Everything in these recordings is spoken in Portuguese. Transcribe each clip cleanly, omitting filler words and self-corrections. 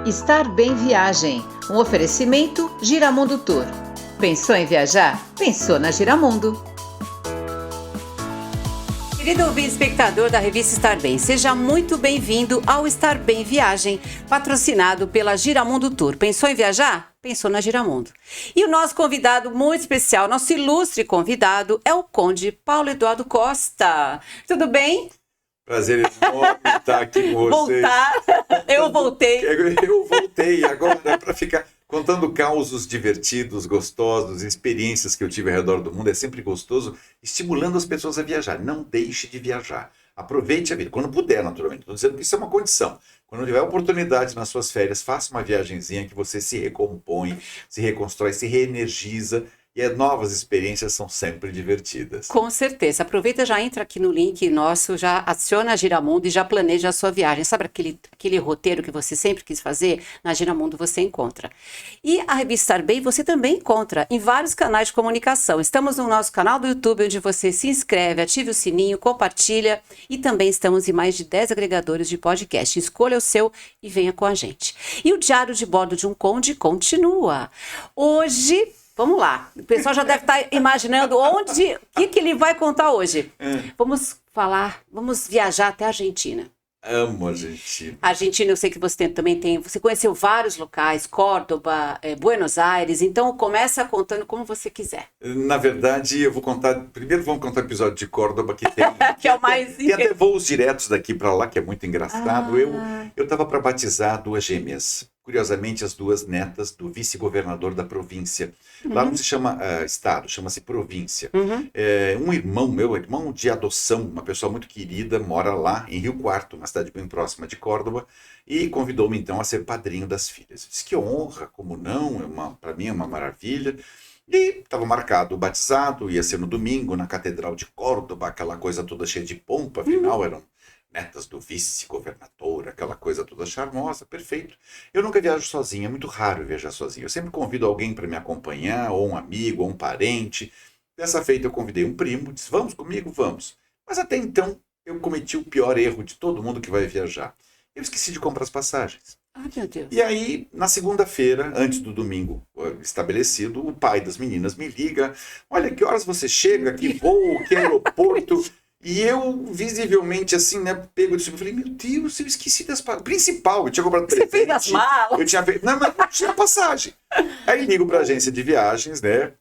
Estar Bem Viagem, um oferecimento Giramundo Tour. Pensou em viajar? Pensou na Giramundo. Querido ouvinte espectador da revista Estar Bem, seja muito bem-vindo ao Estar Bem Viagem, patrocinado pela Giramundo Tour. Pensou em viajar? Pensou na Giramundo. E o nosso convidado muito especial, nosso ilustre convidado, é o Conde Paulo Eduardo Costa. Tudo bem? Prazer enorme estar aqui com vocês. Voltar, eu voltei. Eu voltei agora para ficar contando causos divertidos, gostosos, experiências que eu tive ao redor do mundo. É sempre gostoso, estimulando as pessoas a viajar. Não deixe de viajar. Aproveite a vida, quando puder, naturalmente. Estou dizendo que isso é uma condição. Quando tiver oportunidade nas suas férias, faça uma viagenzinha que você se recompõe, se reconstrói, se reenergiza. E as novas experiências são sempre divertidas. Com certeza. Aproveita, já entra aqui no link nosso, já adiciona a Giramundo e já planeja a sua viagem. Sabe aquele roteiro que você sempre quis fazer? Na Giramundo você encontra. E a revista Estar Bem você também encontra em vários canais de comunicação. Estamos no nosso canal do YouTube, onde você se inscreve, ative o sininho, compartilha. E também estamos em mais de 10 agregadores de podcast. Escolha o seu e venha com a gente. E o Diário de Bordo de um Conde continua. Hoje... Vamos lá, o pessoal já deve estar imaginando o que ele vai contar hoje. Vamos viajar até a Argentina. Amo a Argentina. Argentina, eu sei que você também tem, você conheceu vários locais, Córdoba, Buenos Aires, então começa contando como você quiser. Na verdade, eu vou contar, primeiro vamos contar o episódio de Córdoba, que tem, que é o mais tem até voos diretos daqui para lá, que é muito engraçado. Eu estava para batizar duas gêmeas. Curiosamente, as duas netas do vice-governador da província. Lá não se chama estado, chama-se província. Um irmão meu, irmão de adoção, uma pessoa muito querida, mora lá em Rio Quarto, uma cidade bem próxima de Córdoba, e convidou-me então a ser padrinho das filhas. Disse que honra, como não, para mim é uma maravilha. E estava marcado o batizado, ia ser no domingo, na Catedral de Córdoba, aquela coisa toda cheia de pompa, afinal eram netas do vice-governador, aquela coisa toda charmosa, perfeito. Eu nunca viajo sozinho, é muito raro viajar sozinho. Eu sempre convido alguém para me acompanhar, ou um amigo, ou um parente. Dessa feita eu convidei um primo, disse, vamos comigo? Vamos. Mas até então eu cometi o pior erro de todo mundo que vai viajar. Eu esqueci de comprar as passagens. Ai, meu Deus. E aí, na segunda-feira, antes do domingo estabelecido, o pai das meninas me liga, olha, que horas você chega, que voo, que aeroporto... E eu, visivelmente, assim, né, pego de cima, falei, meu Deus, eu esqueci das passagens. Principal, eu tinha comprado presente. Você fez as malas? Eu tinha feito, não, mas não tinha passagem. Aí ligo para a agência de viagens, né,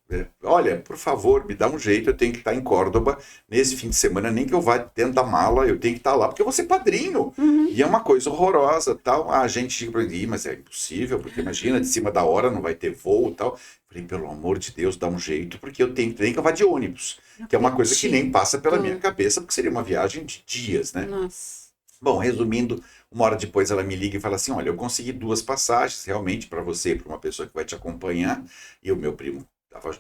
olha, por favor, me dá um jeito, eu tenho que estar em Córdoba nesse fim de semana, nem que eu vá dentro da mala, eu tenho que estar lá, porque eu vou ser padrinho. E é uma coisa horrorosa, tal. A gente diz para mim, mas é impossível, porque imagina, de cima da hora não vai ter voo e tal. Falei, pelo amor de Deus, dá um jeito, porque eu tenho que vá de ônibus, que é uma coisa que nem passa pela minha cabeça, porque seria uma viagem de dias, né? Nossa. Bom, resumindo, uma hora depois ela me liga e fala assim, olha, eu consegui 2 passagens, realmente, para você e para uma pessoa que vai te acompanhar, e o meu primo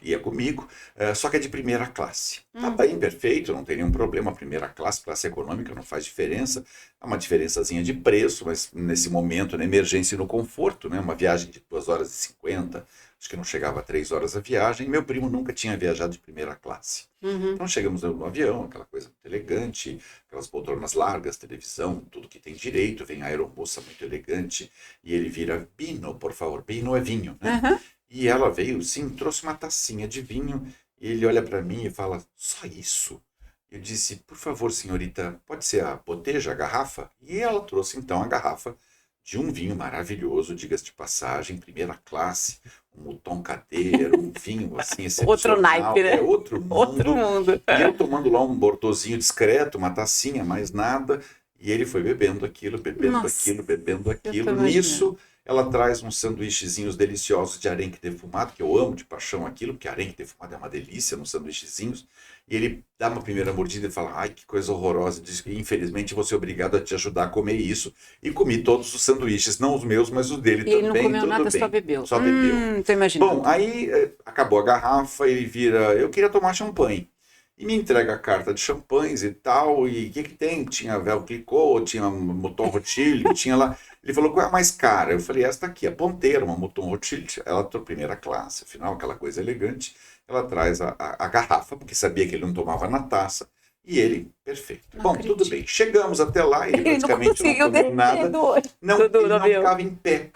ia comigo, só que é de primeira classe. Tá bem, perfeito, não tem nenhum problema, primeira classe econômica, não faz diferença, há uma diferençazinha de preço, mas nesse momento, na emergência e no conforto, né, uma viagem de 2 horas e 50, acho que não chegava a 3 horas a viagem, meu primo nunca tinha viajado de primeira classe. Então chegamos no avião, aquela coisa muito elegante, aquelas poltronas largas, televisão, tudo que tem direito, vem a aeromoça muito elegante, e ele vira, Bino, por favor, Bino é vinho, né? E ela veio, sim, trouxe uma tacinha de vinho, e ele olha para mim e fala, só isso? Eu disse, por favor, senhorita, pode ser a boteja, a garrafa? E ela trouxe, então, a garrafa de um vinho maravilhoso, diga-se de passagem, primeira classe, um Mouton Cadeira, um vinho, assim, excepcional. Outro naipe, né? É outro mundo. Outro mundo. E eu tomando lá um bortozinho discreto, uma tacinha, mais nada, e ele foi bebendo aquilo, bebendo aquilo. Nisso... Ela traz uns sanduíchezinhos deliciosos de arenque defumado, que eu amo de paixão aquilo, porque arenque defumado é uma delícia nos sanduíchezinhos. E ele dá uma primeira mordida e fala, ai, que coisa horrorosa. Diz que, infelizmente, vou ser obrigado a te ajudar a comer isso. E comi todos os sanduíches, não os meus, mas os dele também. E ele não comeu nada, só bebeu. Só bebeu. Tô imaginando. Bom, aí acabou a garrafa, ele vira, eu queria tomar champanhe. E me entrega a carta de champanhes e tal, e o que tem? Tinha Vel Clicquot, tinha Mouton Rothschild, tinha lá... Ele falou, qual é a mais cara? Eu falei, esta aqui, a ponteira, uma Mouton Rothschild, ela trouxe primeira classe, afinal, aquela coisa elegante. Ela traz a garrafa, porque sabia que ele não tomava na taça, e ele, perfeito. Bom, acredito. Tudo bem, chegamos até lá, ele praticamente não comeu nada. Ele não ficava em pé.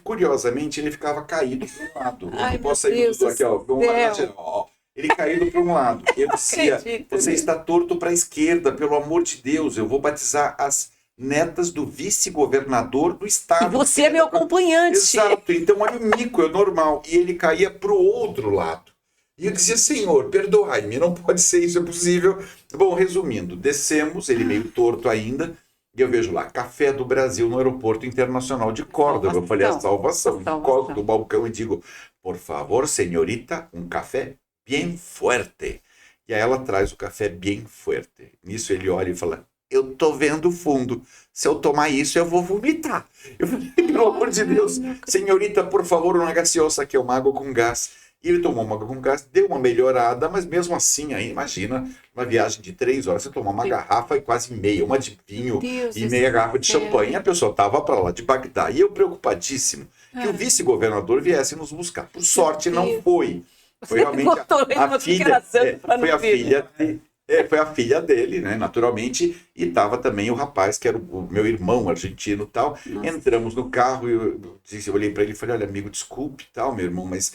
Curiosamente, ele ficava caído para um lado. Eu Ai, não posso meu sair Deus muito aqui, ó. do Imagina, ó. Ele caído para um lado. Eu dizia, acredito você nisso. está torto para a esquerda, pelo amor de Deus. Eu vou batizar as netas do vice-governador do E estado. você é meu acompanhante. Exato. Então, olha o mico, é normal. E ele caía para o outro lado. E eu dizia, Senhor, perdoai-me, não pode ser isso, é possível. Bom, resumindo, descemos, ele meio torto ainda, e eu vejo lá, Café do Brasil no Aeroporto Internacional de Córdoba. Eu falei, a salvação. Encosto do balcão e digo, por favor, senhorita, um café bem fuerte. E aí ela traz o café bem fuerte. Nisso ele olha e fala, eu tô vendo fundo. Se eu tomar isso, eu vou vomitar. Eu falei, pelo amor de Deus, senhorita, por favor, uma gaseosa, que é uma água com gás. E ele tomou uma água com gás, deu uma melhorada, mas mesmo assim, aí, imagina, uma viagem de 3 horas, você tomar uma garrafa e quase meia, uma de vinho e meia garrafa de champanhe. E a pessoa estava para lá de Bagdá. E eu preocupadíssimo que o vice-governador viesse nos buscar. Por sorte, não foi. Foi realmente a filha, foi a filha dele, né, naturalmente, e estava também o rapaz, que era o meu irmão argentino e tal. Nossa. Entramos no carro e eu olhei para ele e falei, olha, amigo, desculpe, tal, meu irmão, mas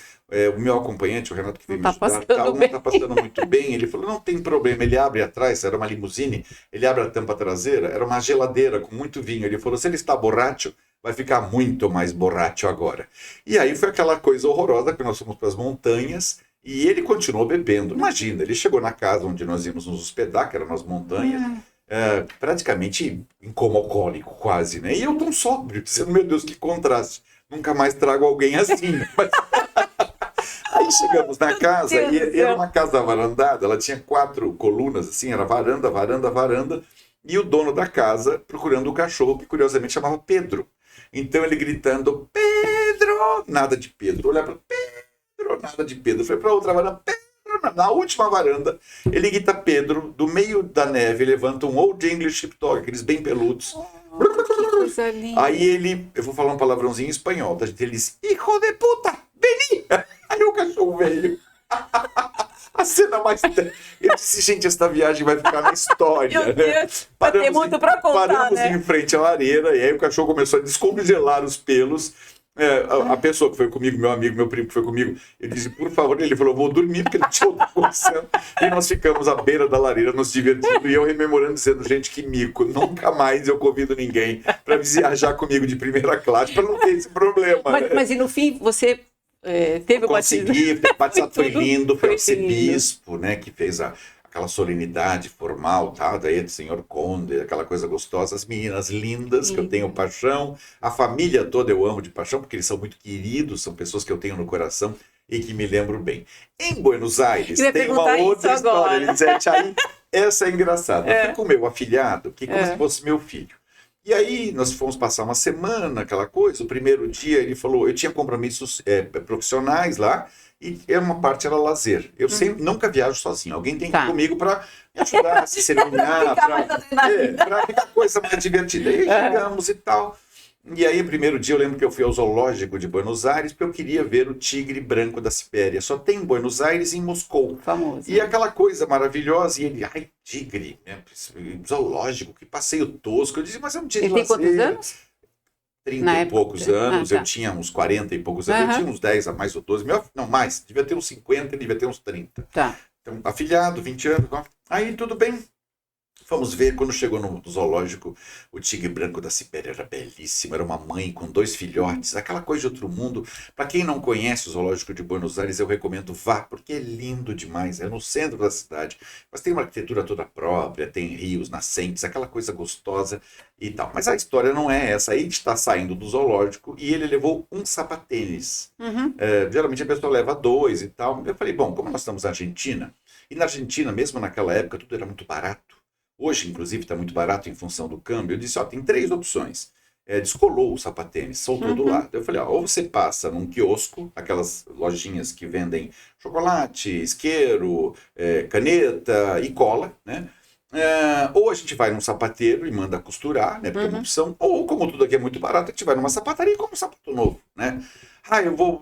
o meu acompanhante, o Renato, que veio me ajudar, tal, não está passando muito bem. Ele falou, não tem problema, ele abre atrás, era uma limusine, ele abre a tampa traseira, era uma geladeira com muito vinho. Ele falou, se ele está borracho, vai ficar muito mais borracho agora. E aí foi aquela coisa horrorosa que nós fomos para as montanhas, e ele continuou bebendo. Imagina, ele chegou na casa onde nós íamos nos hospedar, que era nas montanhas, praticamente em coma alcoólico, quase, né? E eu tão sóbrio, dizendo, meu Deus, que contraste. Nunca mais trago alguém assim. Mas... Aí chegamos na casa, e era uma casa varandada, ela tinha 4 colunas, assim, era varanda, varanda, varanda, e o dono da casa procurando o cachorro, que curiosamente chamava Pedro. Então ele gritando, Pedro! Nada de Pedro. Olhar para Pedro, nada de Pedro. Foi para outra varanda, Pedro! Na última varanda, ele grita Pedro, do meio da neve, levanta um Old English Sheepdog, aqueles bem peludos. Que coisa linda. Aí ele, eu vou falar um palavrãozinho em espanhol, tá? Ele diz, hijo de puta, veni! Aí o cachorro veio. A cena mais... Eu disse, gente, essa viagem vai ficar na história, Meu né? Deus, vai ter muito pra contar, Paramos né? em frente à lareira, e aí o cachorro começou a descongelar os pelos. A pessoa que foi comigo, meu amigo, meu primo que foi comigo, ele disse, por favor, ele falou, vou dormir, porque não tinha outra condição. E nós ficamos à beira da lareira, nos divertindo, e eu rememorando, dizendo, gente, que mico, nunca mais eu convido ninguém para viajar comigo de primeira classe, para não ter esse problema. Mas e no fim, você teve o batismo? Consegui, o batizado foi lindo, foi o foi lindo. arcebispo, né, que fez aquela solenidade formal, tá, daí do senhor Conde, aquela coisa gostosa, as meninas lindas, que eu tenho paixão, a família toda eu amo de paixão, porque eles são muito queridos, são pessoas que eu tenho no coração e que me lembro bem. Em Buenos Aires tem uma outra história, Elisete, aí essa é engraçada. Eu fui com o meu afilhado, que como se fosse meu filho. E aí nós fomos passar uma semana, aquela coisa, o primeiro dia ele falou, eu tinha compromissos profissionais lá, e uma parte era lazer. Eu sempre, nunca viajo sozinho. Alguém tem que ir comigo para me ajudar a se seminar, para ficar coisa mais divertida. E aí chegamos e tal. E aí, no primeiro dia, eu lembro que eu fui ao zoológico de Buenos Aires, porque eu queria ver o tigre branco da Sibéria. Só tem em Buenos Aires e em Moscou. Famoso. E aquela coisa maravilhosa. E ele, ai, tigre, né? Zoológico, que passeio tosco. Eu disse, mas é um dia de lazer. Ele tem quantos anos? 30 e poucos anos, eu tinha uns 40 e poucos anos, eu tinha uns 10 a mais ou 12, não mais, devia ter uns 50, ele devia ter uns 30. Tá. Então, afilhado, 20 anos, aí tudo bem. Fomos ver, quando chegou no zoológico, o tigre branco da Sibéria era belíssimo, era uma mãe com 2 filhotes, aquela coisa de outro mundo. Para quem não conhece o zoológico de Buenos Aires, eu recomendo vá, porque é lindo demais, é no centro da cidade, mas tem uma arquitetura toda própria, tem rios, nascentes, aquela coisa gostosa e tal. Mas a história não é essa, aí a gente está saindo do zoológico e ele levou um sapatênis. Geralmente a pessoa leva 2 e tal. Eu falei, bom, como nós estamos na Argentina, e na Argentina, mesmo naquela época, tudo era muito barato. Hoje, inclusive, está muito barato em função do câmbio. Eu disse, tem 3 opções. Descolou o sapatênis, soltou do lado. Eu falei, ou você passa num quiosco, aquelas lojinhas que vendem chocolate, isqueiro, caneta e cola, né? Ou a gente vai num sapateiro e manda costurar, né? Porque é uma opção. Ou, como tudo aqui é muito barato, a gente vai numa sapataria e compra um sapato novo, né?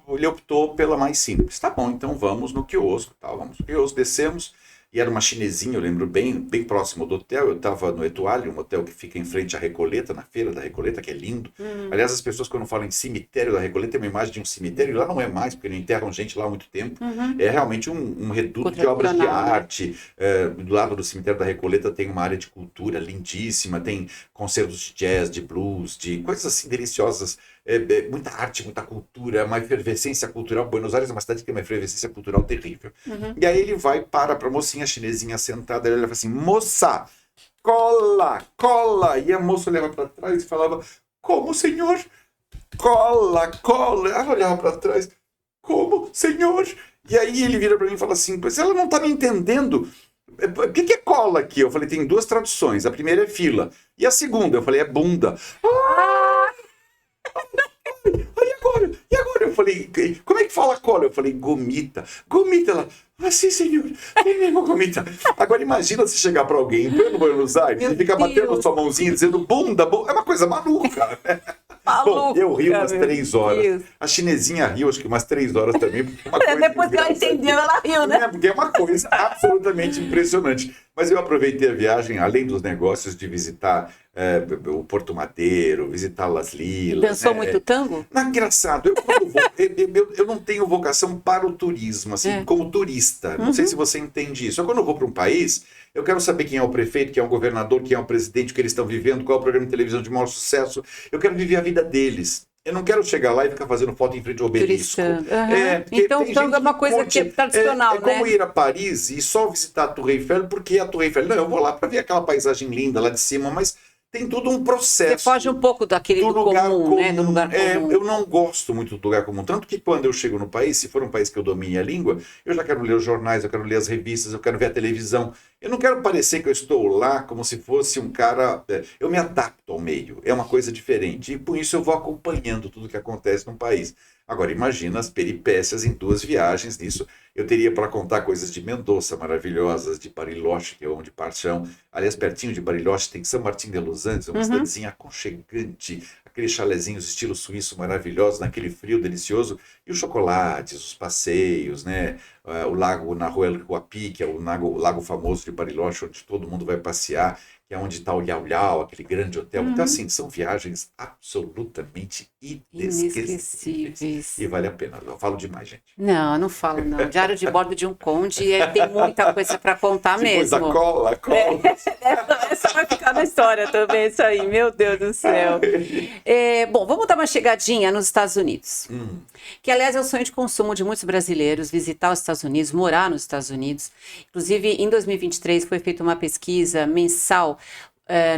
Ele optou pela mais simples. Tá bom, então vamos no quiosco, tá? Vamos no quiosco, descemos. e era uma chinesinha, eu lembro bem próximo do hotel. Eu estava no Etoile, um hotel que fica em frente à Recoleta, na Feira da Recoleta, que é lindo. Aliás, as pessoas quando falam em cemitério da Recoleta, tem uma imagem de um cemitério, e lá não é mais, porque não enterram gente lá há muito tempo. É realmente um reduto de obras de arte. Do lado do cemitério da Recoleta tem uma área de cultura lindíssima, tem concertos de jazz, de blues, de coisas assim deliciosas. Muita arte, muita cultura, uma efervescência cultural. Buenos Aires é uma cidade que tem uma efervescência cultural terrível. E aí ele vai para a mocinha chinesinha sentada, ele fala assim, moça, cola, cola. E a moça olhava para trás e falava, como, senhor? Cola, cola. Ela olhava para trás, como, senhor? E aí ele vira para mim e fala assim, pois ela não está me entendendo. O que é cola aqui? Eu falei, tem duas traduções. A primeira é fila. E a segunda, eu falei, é bunda. E agora? Eu falei, como é que fala cola? Eu falei, gomita. Gomita, ela, sim, senhor, tem mesmo gomita. Agora imagina se chegar para alguém em pleno Buenos Aires e ficar batendo sua mãozinha dizendo bunda, é uma coisa maluca, né? Bom, eu ri umas 3 horas. Deus. A chinesinha riu, acho que umas 3 horas também. Uma coisa depois que ela entendeu, ela riu, né? Porque é uma coisa absolutamente impressionante. Mas eu aproveitei a viagem, além dos negócios, de visitar o Porto Madeiro, visitar Las Lilas. Dançou muito tango? Engraçado. Eu não tenho vocação para o turismo, assim, como turista. Não sei se você entende isso. Quando eu vou para um país, eu quero saber quem é o prefeito, quem é o governador, quem é o presidente, o que eles estão vivendo, qual é o programa de televisão de maior sucesso. Eu quero viver a vida deles. Eu não quero chegar lá e ficar fazendo foto em frente ao obelisco. Então, o tango é uma coisa que é tradicional, né? É como ir a Paris e só visitar a Torre Eiffel, porque a Torre Eiffel... Não, eu vou lá para ver aquela paisagem linda lá de cima, mas tem todo um processo. Você foge um pouco daquele do lugar comum, né? Do lugar comum. Eu não gosto muito do lugar comum, tanto que quando eu chego no país, se for um país que eu domine a língua, eu já quero ler os jornais, eu quero ler as revistas, eu quero ver a televisão. Eu não quero parecer que eu estou lá como se fosse um cara... Eu me adapto ao meio, é uma coisa diferente. E por isso eu vou acompanhando tudo que acontece no país. Agora, imagina as peripécias em 2 viagens nisso. Eu teria para contar coisas de Mendoza maravilhosas, de Bariloche, que eu amo de paixão. Aliás, pertinho de Bariloche tem São Martin de Los Angeles, uma cidadezinha aconchegante, aqueles chalezinhos estilo suíço maravilhosos, naquele frio delicioso. E os chocolates, os passeios, né? O lago Nahuel Huapi, que é o lago famoso de Bariloche, onde todo mundo vai passear, que é onde está o Yau Yau, aquele grande hotel. Então, assim, são viagens absolutamente inesquecíveis. E vale a pena. Eu falo demais, gente. Não falo, não. Diário de bordo de um conde, tem muita coisa para contar mesmo. Coisa, cola. Essa vai ficar na história também, isso aí. Meu Deus do céu. Bom, vamos dar uma chegadinha nos Estados Unidos. Que, aliás, é o sonho de consumo de muitos brasileiros, visitar os Estados Unidos, morar nos Estados Unidos. Inclusive, em 2023, foi feita uma pesquisa mensal.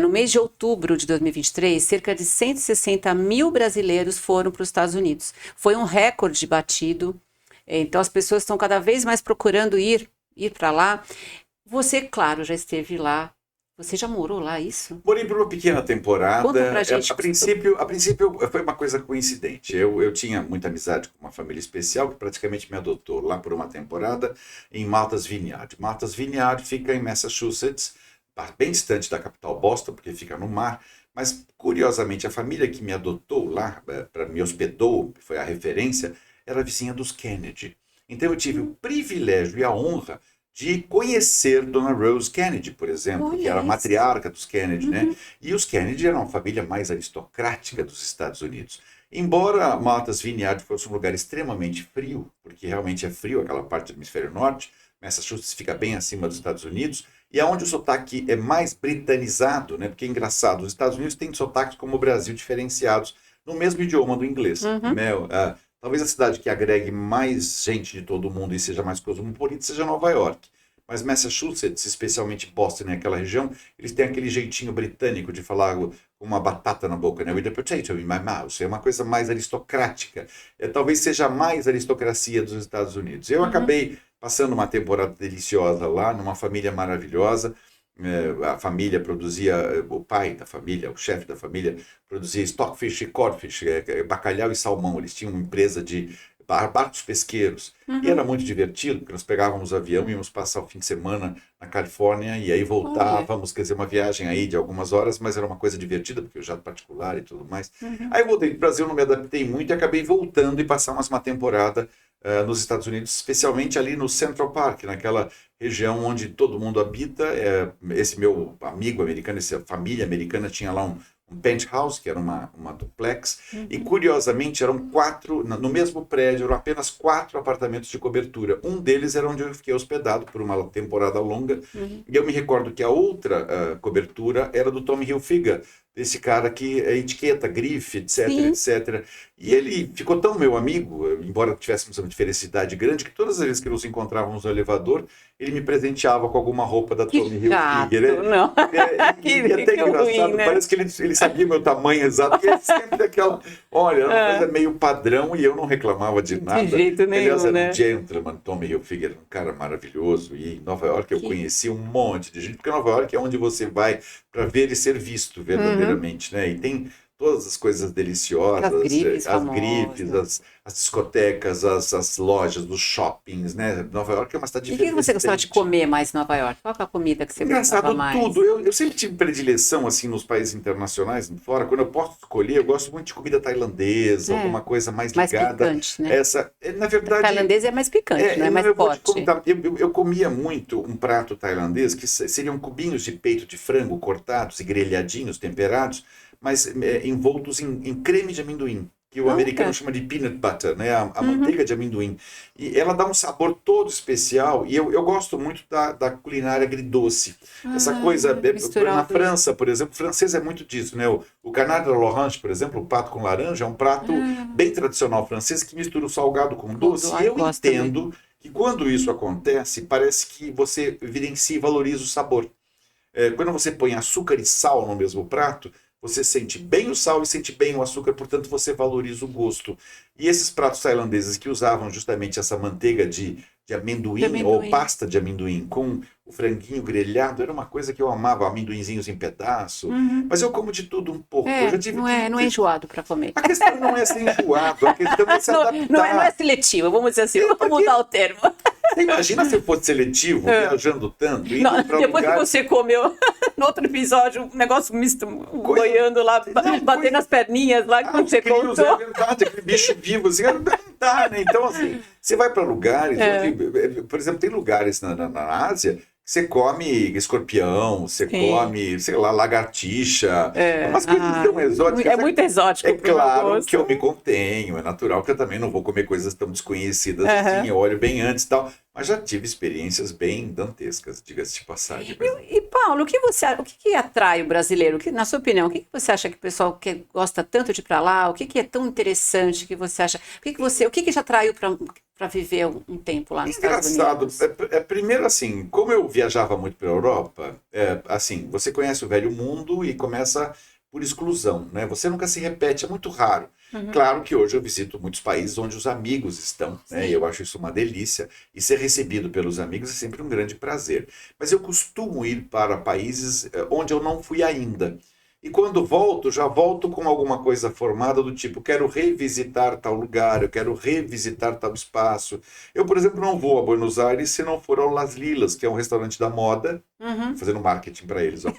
No mês de outubro de 2023, cerca de 160 mil brasileiros foram para os Estados Unidos. Foi um recorde batido. Então, as pessoas estão cada vez mais procurando ir para lá. Você, claro, já esteve lá. Você já morou lá, isso? Morei por uma pequena temporada. Conta pra gente. A princípio foi uma coisa coincidente. Eu tinha muita amizade com uma família especial que praticamente me adotou lá por uma temporada em Martha's Vineyard. Martha's Vineyard fica em Massachusetts, bem distante da capital Boston, porque fica no mar. Mas, curiosamente, a família que me adotou lá, me hospedou, foi a referência, era vizinha dos Kennedy. Então eu tive o privilégio e a honra de conhecer Dona Rose Kennedy, por exemplo, que era a matriarca dos Kennedy, né? E os Kennedy eram a família mais aristocrática dos Estados Unidos. Embora Martha's Vineyard fosse um lugar extremamente frio, porque realmente é frio aquela parte do hemisfério norte, Massachusetts fica bem acima dos Estados Unidos, e é onde o sotaque é mais britanizado, né? Porque é engraçado, os Estados Unidos têm sotaques como o Brasil diferenciados no mesmo idioma do inglês. Talvez a cidade que agregue mais gente de todo mundo e seja mais cosmopolita seja Nova York. Mas Massachusetts, especialmente Boston e aquela região, eles têm aquele jeitinho britânico de falar com uma batata na boca, né? With a potato in my mouth. É uma coisa mais aristocrática. Talvez seja a mais aristocracia dos Estados Unidos. Eu acabei passando uma temporada deliciosa lá, numa família maravilhosa. A família produzia, o pai da família, o chefe da família, produzia stockfish e codfish, bacalhau e salmão. Eles tinham uma empresa de barcos pesqueiros. E era muito divertido, porque nós pegávamos o avião e íamos passar o fim de semana na Califórnia, e aí voltávamos, quer dizer, uma viagem aí de algumas horas, mas era uma coisa divertida, porque o jato particular e tudo mais. Aí eu voltei para o Brasil, não me adaptei muito, e acabei voltando e passar mais uma temporada nos Estados Unidos, especialmente ali no Central Park, naquela região onde todo mundo habita. Esse meu amigo americano, essa família americana tinha lá um penthouse, que era uma duplex, e curiosamente eram 4, no mesmo prédio, eram apenas 4 apartamentos de cobertura. Um deles era onde eu fiquei hospedado por uma temporada longa, e eu me recordo que a outra cobertura era do Tommy Hilfiger, desse cara que é etiqueta, grife, etc, Sim. etc. E ele ficou tão meu amigo, embora tivéssemos uma diferença de idade grande, que todas as vezes que nos encontrávamos no elevador, ele me presenteava com alguma roupa da Que Tommy chato, Hilfiger. não. E até Que engraçado, ruim, né? parece que ele sabia meu tamanho exato, porque ele sempre aquela, olha, era uma coisa meio padrão e eu não reclamava de nada. De jeito nenhum, Aliás, era né? um gentleman, Tommy Hilfiger, um cara maravilhoso. E em Nova York eu conheci um monte de gente, porque Nova York é onde você vai para ver e ser visto verdadeiramente, né? E tem todas as coisas deliciosas, As grifes as famosas. grifes, as discotecas, as lojas, os shoppings, né? Nova York é uma cidade E o que você gostava de comer mais em Nova York? Qual que é a comida que você gostava Engraçado, mais? tudo. Eu sempre tive predileção, assim, nos países internacionais, fora. Quando eu posso escolher, eu gosto muito de comida tailandesa, alguma coisa mais Mais ligada. picante, né? Na verdade... Tailandês é mais picante, não é mais eu vou te forte. contar, eu comia muito um prato tailandês, que seriam cubinhos de peito de frango cortados e grelhadinhos, temperados, mas envoltos em creme de amendoim, que o americano chama de peanut butter, né? A manteiga de amendoim. E ela dá um sabor todo especial, e eu gosto muito da culinária agridoce. Essa coisa, na França, por exemplo, o francês é muito disso, né? O canard de l'orange, por exemplo, o pato com laranja, é um prato bem tradicional francês que mistura o salgado com o doce. E eu entendo que quando isso acontece, parece que você evidencia e valoriza o sabor. Quando você põe açúcar e sal no mesmo prato, você sente bem o sal e sente bem o açúcar, portanto você valoriza o gosto. E esses pratos tailandeses que usavam justamente essa manteiga de amendoim ou pasta de amendoim com o franguinho grelhado, era uma coisa que eu amava, amendoinzinhos em pedaço. Mas eu como de tudo um pouco. Eu já tive não é enjoado para comer. A questão não é ser enjoado, a questão é se adaptar. Não é seletivo, vamos dizer assim, vamos mudar o termo. Você imagina se eu fosse seletivo, viajando tanto, indo para depois lugares... que você comeu, no outro episódio, um negócio misto, boiando lá, batendo as perninhas lá, que você contou. É verdade, aquele bicho vivo, assim, não dá, né? Então, assim, você vai para lugares, onde, por exemplo, tem lugares na Ásia, você come escorpião, você come, sei lá, lagartixa, umas coisas tão exóticas. É muito exótico. É claro que eu me contenho, é natural que eu também não vou comer coisas tão desconhecidas assim, eu olho bem antes e tal. Mas já tive experiências bem dantescas, diga-se de passagem. E Paulo, o que atrai o brasileiro? Na sua opinião, o que você acha que o pessoal que gosta tanto de ir para lá? O que é tão interessante que você acha? O que te atraiu para viver um tempo lá nos Estados Unidos? Primeiro, assim, como eu viajava muito para a Europa, assim, você conhece o velho mundo e começa por exclusão, né? Você nunca se repete, é muito raro. Claro que hoje eu visito muitos países onde os amigos estão, né? E eu acho isso uma delícia. E ser recebido pelos amigos é sempre um grande prazer. Mas eu costumo ir para países onde eu não fui ainda. E quando volto, já volto com alguma coisa formada do tipo, quero revisitar tal lugar, eu quero revisitar tal espaço. Eu, por exemplo, não vou a Buenos Aires se não for ao Las Lilas, que é um restaurante da moda, fazendo marketing para eles, ó,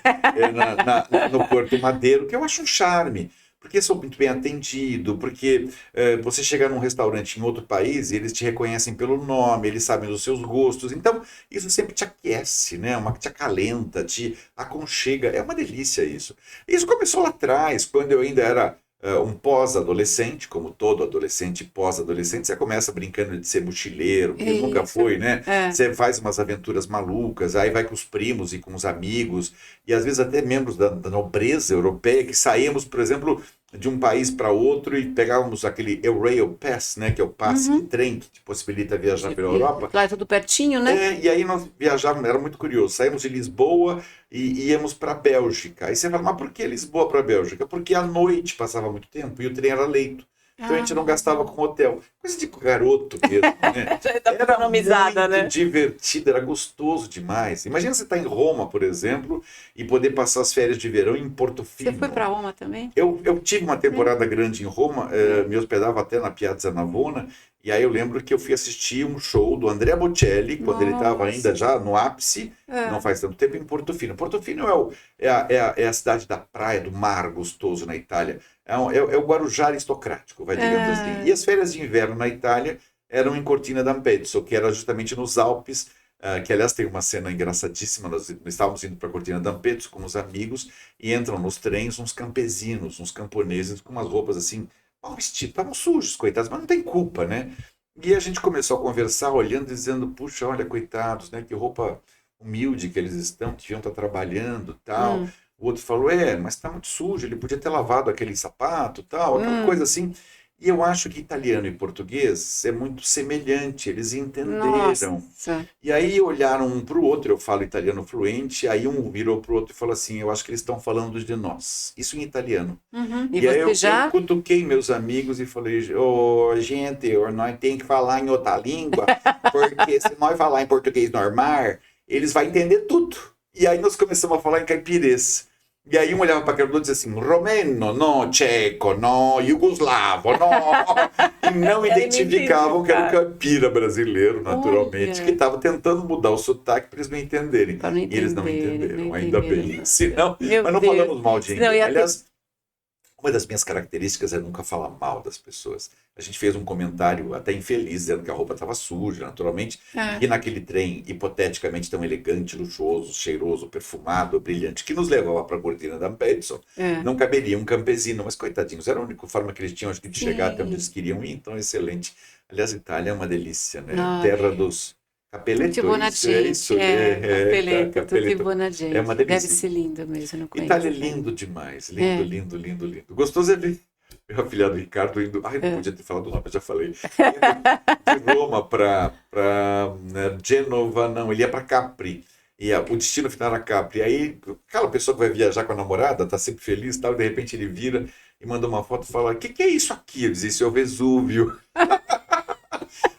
no Porto Madeiro, que eu acho um charme. Porque sou muito bem atendido, porque você chega num restaurante em outro país e eles te reconhecem pelo nome, eles sabem dos seus gostos. Então, isso sempre te aquece, né? Te acalenta, te aconchega. É uma delícia isso. Isso começou lá atrás, quando eu ainda era um pós-adolescente, como todo adolescente pós-adolescente, você começa brincando de ser mochileiro, que nunca foi, né? Você faz umas aventuras malucas, aí vai com os primos e com os amigos, e às vezes até membros da nobreza europeia, que saímos, por exemplo, de um país para outro e pegávamos aquele Eurail Pass, né, que é o passe de trem que te possibilita viajar pela Europa. Lá é tudo pertinho, né? E aí nós viajávamos, era muito curioso, saímos de Lisboa e íamos para a Bélgica. Aí você fala, mas por que Lisboa para a Bélgica? Porque à noite passava muito tempo e o trem era leito. Então a gente não gastava com hotel. Coisa de garoto mesmo, né? Era economizada, muito né? divertido, era gostoso demais. Imagina você estar em Roma, por exemplo, e poder passar as férias de verão em Portofino. Você foi para Roma também? Eu tive uma temporada grande em Roma, me hospedava até na Piazza Navona, e aí eu lembro que eu fui assistir um show do Andrea Bocelli, quando ele estava ainda já no ápice, não faz tanto tempo, em Portofino. Portofino é a cidade da praia, do mar gostoso na Itália. É o Guarujá aristocrático, digamos assim. E as férias de inverno na Itália eram em Cortina d'Ampezzo, que era justamente nos Alpes, que aliás tem uma cena engraçadíssima. Nós estávamos indo para Cortina d'Ampezzo com os amigos e entram nos trens uns campesinos, uns camponeses com umas roupas assim, mal vestidos, estavam sujos, coitados, mas não tem culpa, né? E a gente começou a conversar, olhando, dizendo, puxa, olha, coitados, né? Que roupa humilde que eles estão, deviam estar trabalhando, tal. O outro falou, mas está muito sujo, ele podia ter lavado aquele sapato, tal, aquela coisa assim. E eu acho que italiano e português é muito semelhante, eles entenderam. Nossa. E aí olharam um para o outro, eu falo italiano fluente, aí um virou para o outro e falou assim, eu acho que eles estão falando de nós. Isso em italiano. E aí você eu cutuquei meus amigos e falei, gente, nós temos que falar em outra língua, porque se nós falar em português normal, eles vão entender tudo. E aí nós começamos a falar em caipirês. E aí um olhava para aquele outro e dizia assim, romeno, não, tcheco, não, iugoslavo, não. E não identificavam que era o caipira brasileiro, naturalmente, que estava tentando mudar o sotaque para eles não entenderem. Não e eles não entenderam, ainda bem. Senão, mas não Deus. falamos mal de ninguém. Não, Aliás, uma das minhas características é nunca falar mal das pessoas. A gente fez um comentário até infeliz, dizendo que a roupa estava suja, naturalmente, e naquele trem, hipoteticamente tão elegante, luxuoso, cheiroso, perfumado, brilhante, que nos levava para a Cortina d'Ampezzo, não caberia um campesino, mas coitadinhos, era a única forma que eles tinham de chegar até onde eles queriam ir, então excelente. Aliás, Itália é uma delícia, né? Terra dos Capelletto, tutti buona gente, Capelletto, tutti buona gente. É uma delícia. Deve ser lindo mesmo, não conheço. Itália é lindo demais, lindo, lindo, lindo, lindo. Gostoso é ver meu afilhado Ricardo indo, não podia ter falado o nome, eu já falei, indo de Roma para Gênova, não, ele ia para Capri. E o destino final era Capri. Aí, aquela pessoa que vai viajar com a namorada, tá sempre feliz e tal, de repente ele vira e manda uma foto e fala, o que é isso aqui? Eu disse, isso é o Vesúvio.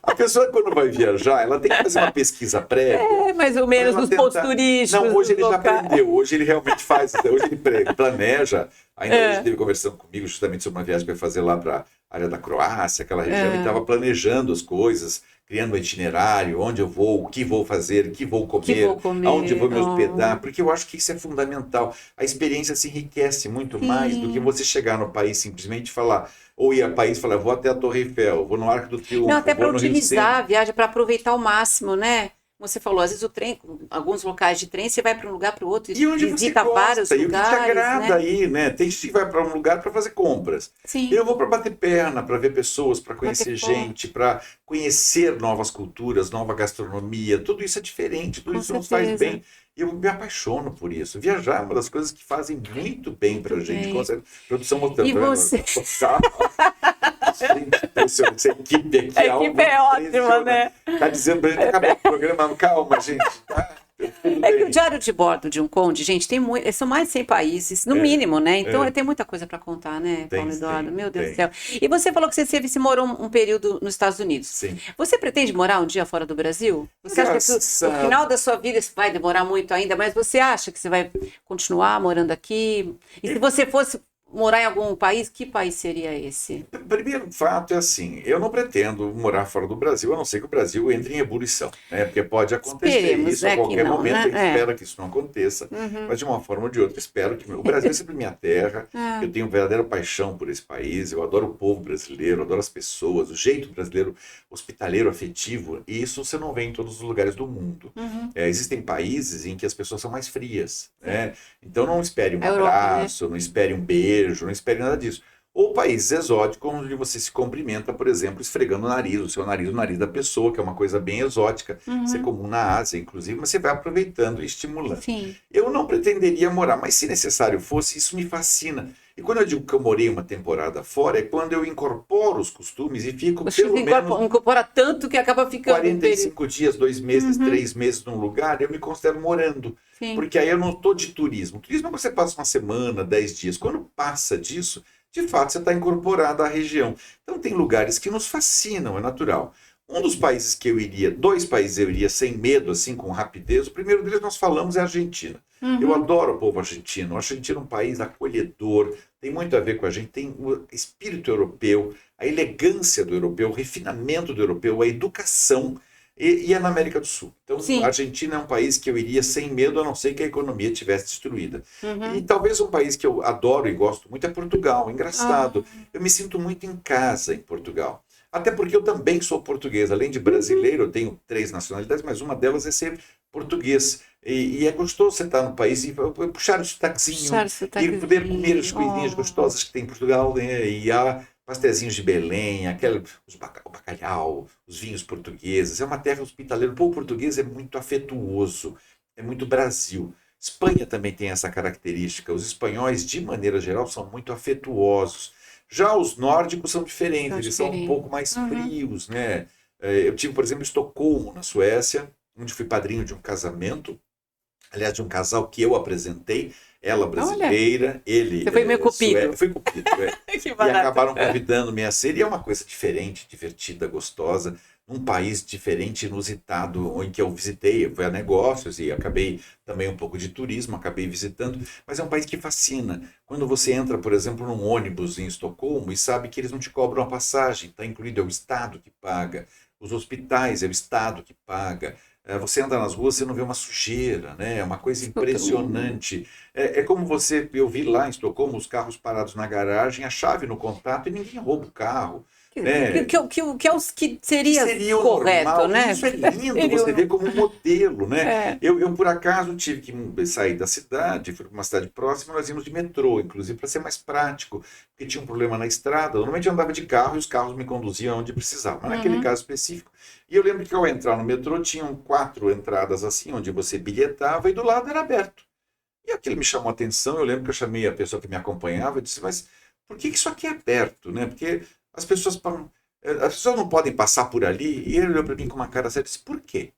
A pessoa, quando vai viajar, ela tem que fazer uma pesquisa prévia. Mais ou menos dos pontos turísticos. Não, hoje ele já aprendeu, hoje ele realmente faz, hoje ele planeja. Ainda hoje ele esteve conversando comigo justamente sobre uma viagem que vai fazer lá para a área da Croácia, aquela região, e estava planejando as coisas, criando um itinerário, onde eu vou, o que vou fazer, o que vou comer, aonde vou me hospedar, porque eu acho que isso é fundamental. A experiência se enriquece muito mais do que você chegar no país simplesmente e falar, ou ir ao país e falar, vou até a Torre Eiffel, vou no Arco do Triunfo, não, até para vou no Rio otimizar a Sena. viagem, para aproveitar ao máximo, né? Você falou, às vezes o trem, alguns locais de trem, você vai para um lugar para o outro E onde visita você gosta, vários e o que lugares, te agrada né? aí, né? Tem gente que vai para um lugar para fazer compras. Sim. Eu vou para bater perna, para ver pessoas, para conhecer gente, para conhecer novas culturas, nova gastronomia. Tudo isso é diferente, tudo isso nos faz bem. E eu me apaixono por isso. Viajar é uma das coisas que fazem muito bem para a gente. Produção mostrando. E você? Essa equipe aqui a equipe é ótima, né? Tá dizendo pra gente acabar o programa. Calma, gente. É que o Diário de Bordo de um Conde, gente, são mais de 100 países, no mínimo, né? Então tem muita coisa para contar, né, Paulo Eduardo? Meu Deus do céu. E você falou que você morou um período nos Estados Unidos. Sim. Você pretende morar um dia fora do Brasil? Você acha que o final da sua vida isso vai demorar muito ainda, mas você acha que você vai continuar morando aqui? E se você fosse morar em algum país, que país seria esse? O primeiro fato é assim, eu não pretendo morar fora do Brasil, a não ser que o Brasil entre em ebulição, né? Porque pode acontecer. Esperemos, isso a qualquer momento, né? a gente espera que isso não aconteça, mas de uma forma ou de outra, espero que... O Brasil é sempre minha terra, eu tenho verdadeira paixão por esse país, eu adoro o povo brasileiro, adoro as pessoas, o jeito brasileiro hospitaleiro, afetivo, e isso você não vê em todos os lugares do mundo. Existem países em que as pessoas são mais frias, né? Então não espere um abraço, não espere um beijo, não espere nada disso. Ou países exóticos, onde você se cumprimenta, por exemplo, esfregando o nariz da pessoa, que é uma coisa bem exótica. Isso é comum na Ásia, inclusive, mas você vai aproveitando e estimulando. Sim. Eu não pretenderia morar, mas se necessário fosse, isso me fascina. E quando eu digo que eu morei uma temporada fora, é quando eu incorporo os costumes e fico pelo menos... incorpora tanto que acaba ficando... 45 dias, 2 meses, 3 meses num lugar, eu me considero morando. Sim. Porque aí eu não estou de turismo. Turismo é quando você passa uma semana, 10 dias. Quando passa disso, de fato você está incorporado à região. Então tem lugares que nos fascinam, é natural. Um dos países que eu iria, 2 países eu iria sem medo, assim, com rapidez. O primeiro deles nós falamos é a Argentina. Eu adoro o povo argentino. O argentino é um país acolhedor, tem muito a ver com a gente, tem o espírito europeu, a elegância do europeu, o refinamento do europeu, a educação, e é na América do Sul. Então, a Argentina é um país que eu iria sem medo, a não ser que a economia tivesse destruída. E talvez um país que eu adoro e gosto muito é Portugal. Engraçado, eu me sinto muito em casa em Portugal. Até porque eu também sou português. Além de brasileiro, eu tenho 3 nacionalidades, mas uma delas é ser português. E é gostoso você estar no país e puxar o sotaquezinho Puxar o e poder comer as sotaquezinho. coisinhas gostosas que tem em Portugal, né? E há pastéis de Belém, o bacalhau, os vinhos portugueses. É uma terra hospitaleira. O povo português é muito afetuoso, é muito Brasil. Espanha também tem essa característica. Os espanhóis, de maneira geral, são muito afetuosos. Já os nórdicos são diferentes, eles são um pouco mais frios, né? Eu tive, por exemplo, em Estocolmo, na Suécia, onde fui padrinho de um casamento, aliás, de um casal que eu apresentei, ela brasileira, ele Você foi meio cupido. sueco, fui cupido, Que e barato. acabaram convidando-me a ser, e é uma coisa diferente, divertida, gostosa, num país diferente, inusitado, em que eu visitei, foi a negócios e acabei também um pouco de turismo, acabei visitando, mas é um país que fascina. Quando você entra, por exemplo, num ônibus em Estocolmo e sabe que eles não te cobram a passagem, está incluído, é o Estado que paga, os hospitais é o Estado que paga, você anda nas ruas, você não vê uma sujeira, né? É uma coisa impressionante. É como eu vi lá em Estocolmo, os carros parados na garagem, a chave no contato e ninguém rouba o carro. Né? Que seria o correto, normal, né? isso é lindo, você vê como um modelo, né? É. Eu, por acaso, tive que sair da cidade, fui para uma cidade próxima, nós íamos de metrô, inclusive, para ser mais prático, porque tinha um problema na estrada. Normalmente eu andava de carro e os carros me conduziam onde precisava, mas naquele caso específico. E eu lembro que ao entrar no metrô, tinham 4 entradas assim, onde você bilhetava e do lado era aberto. E aquilo me chamou a atenção, eu lembro que eu chamei a pessoa que me acompanhava e disse, mas por que isso aqui é aberto, né? Porque as pessoas não podem passar por ali. E ele olhou para mim com uma cara séria e disse, por quê?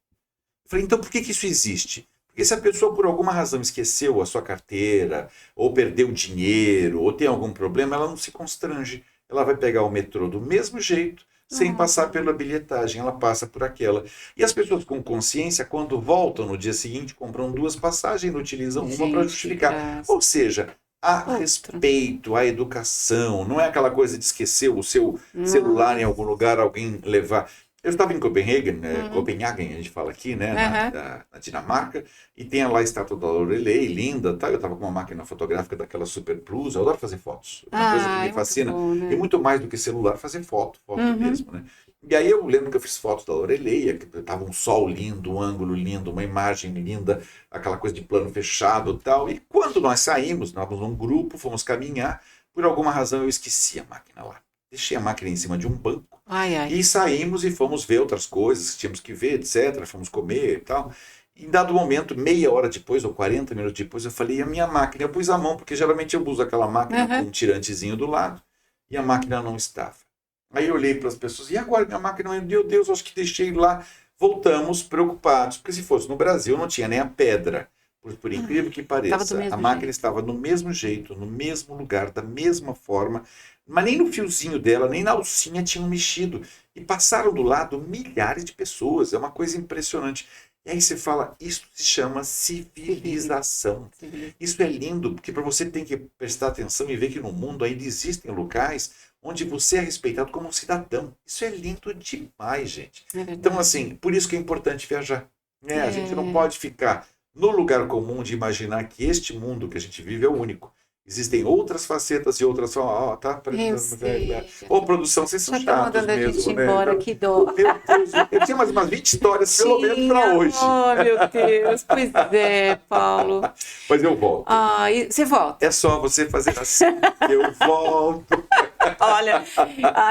Eu falei, então por que isso existe? Porque se a pessoa por alguma razão esqueceu a sua carteira, ou perdeu dinheiro, ou tem algum problema, ela não se constrange. Ela vai pegar o metrô do mesmo jeito, sem passar pela bilhetagem, ela passa por aquela. E as pessoas com consciência, quando voltam no dia seguinte, compram 2 passagens e utilizam uma para justificar. Ou seja, há respeito à educação, não é aquela coisa de esquecer o seu celular em algum lugar, alguém levar. Eu estava em Copenhagen, Copenhagen a gente fala aqui, né, na Dinamarca, e tem lá a estátua da Lorelei, linda, tá? Eu estava com uma máquina fotográfica daquela Super Plus, eu adoro fazer fotos, é uma coisa que me fascina, bom, né? E muito mais do que celular, fazer foto mesmo, né? E aí eu lembro que eu fiz fotos da Lorelei, que estava um sol lindo, um ângulo lindo, uma imagem linda, aquela coisa de plano fechado e tal, e quando nós saímos, nós num grupo, fomos caminhar, por alguma razão eu esqueci a máquina lá. Deixei a máquina em cima de um banco e saímos e fomos ver outras coisas que tínhamos que ver, etc. Fomos comer e tal. E em dado momento, meia hora depois ou 40 minutos depois, eu falei, e a minha máquina? Eu pus a mão, porque geralmente eu uso aquela máquina com um tirantezinho do lado, e a máquina não estava. Aí eu olhei para as pessoas, e agora minha máquina? Meu Deus, acho que deixei lá. Voltamos preocupados, porque se fosse no Brasil não tinha nem a pedra. Por incrível que pareça, a máquina estava no mesmo jeito, no mesmo lugar, da mesma forma, mas nem no fiozinho dela, nem na alcinha tinham mexido. E passaram do lado milhares de pessoas, é uma coisa impressionante. E aí você fala, isso se chama civilização. Isso é lindo, porque para você tem que prestar atenção e ver que no mundo ainda existem locais onde você é respeitado como um cidadão. Isso é lindo demais, gente. Então, assim, por isso que é importante viajar. Né? A gente não pode ficar no lugar comum de imaginar que este mundo que a gente vive é o único. Existem outras facetas e outras... tá? Produção, vocês são chatos mesmo, a gente né? embora, que dó. Meu Deus, eu tinha mais umas 20 histórias, pelo menos, para hoje. Oh, meu Deus. Pois é, Paulo. Mas eu volto. E você volta? É só você fazer assim, eu volto. Olha,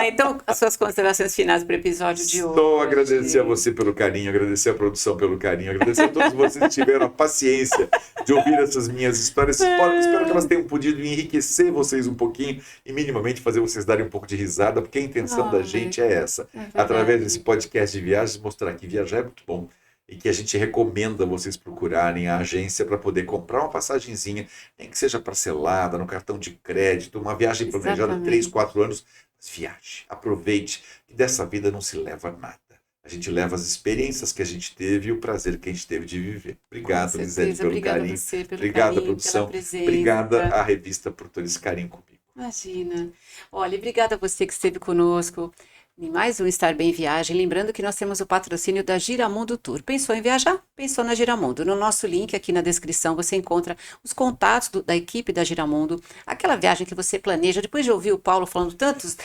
então as suas considerações finais para o episódio de hoje. Só agradecer a você pelo carinho, agradecer a produção pelo carinho, agradecer a todos vocês que tiveram a paciência de ouvir essas minhas histórias. Espero que elas tenham podido enriquecer vocês um pouquinho e minimamente fazer vocês darem um pouco de risada, porque a intenção da gente é essa. Através desse podcast de viagens, mostrar que viajar é muito bom. E que a gente recomenda vocês procurarem a agência para poder comprar uma passagenzinha, nem que seja parcelada, no cartão de crédito, uma viagem planejada 3, 4 anos. Mas viaje, aproveite, que dessa vida não se leva nada. A gente leva as experiências que a gente teve e o prazer que a gente teve de viver. Obrigado, Lisete, pelo carinho. Obrigada, produção. Obrigada à revista por todo esse carinho comigo. Imagina. Olha, obrigada a você que esteve conosco. em mais um Estar Bem Viagem, lembrando que nós temos o patrocínio da Giramundo Tour. Pensou em viajar? Pensou na Giramundo. No nosso link aqui na descrição você encontra os contatos da equipe da Giramundo, aquela viagem que você planeja, depois de ouvir o Paulo falando tantos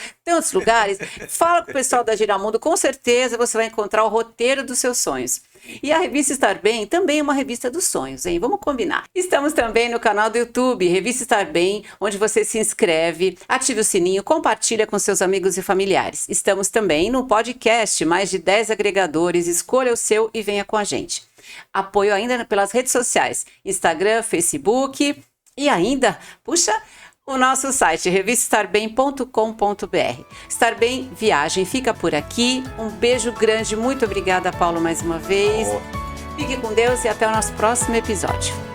lugares, fala com o pessoal da Giramundo, com certeza você vai encontrar o roteiro dos seus sonhos. E a revista Estar Bem também é uma revista dos sonhos, hein? Vamos combinar. Estamos também no canal do YouTube, Revista Estar Bem, onde você se inscreve, ative o sininho, compartilha com seus amigos e familiares. Estamos também no podcast, mais de 10 agregadores, escolha o seu e venha com a gente. Apoio ainda pelas redes sociais, Instagram, Facebook e ainda, o nosso site, revistaestarbem.com.br. Estar Bem Viagem fica por aqui. Um beijo grande, muito obrigada, Paulo, mais uma vez. Fique com Deus e até o nosso próximo episódio.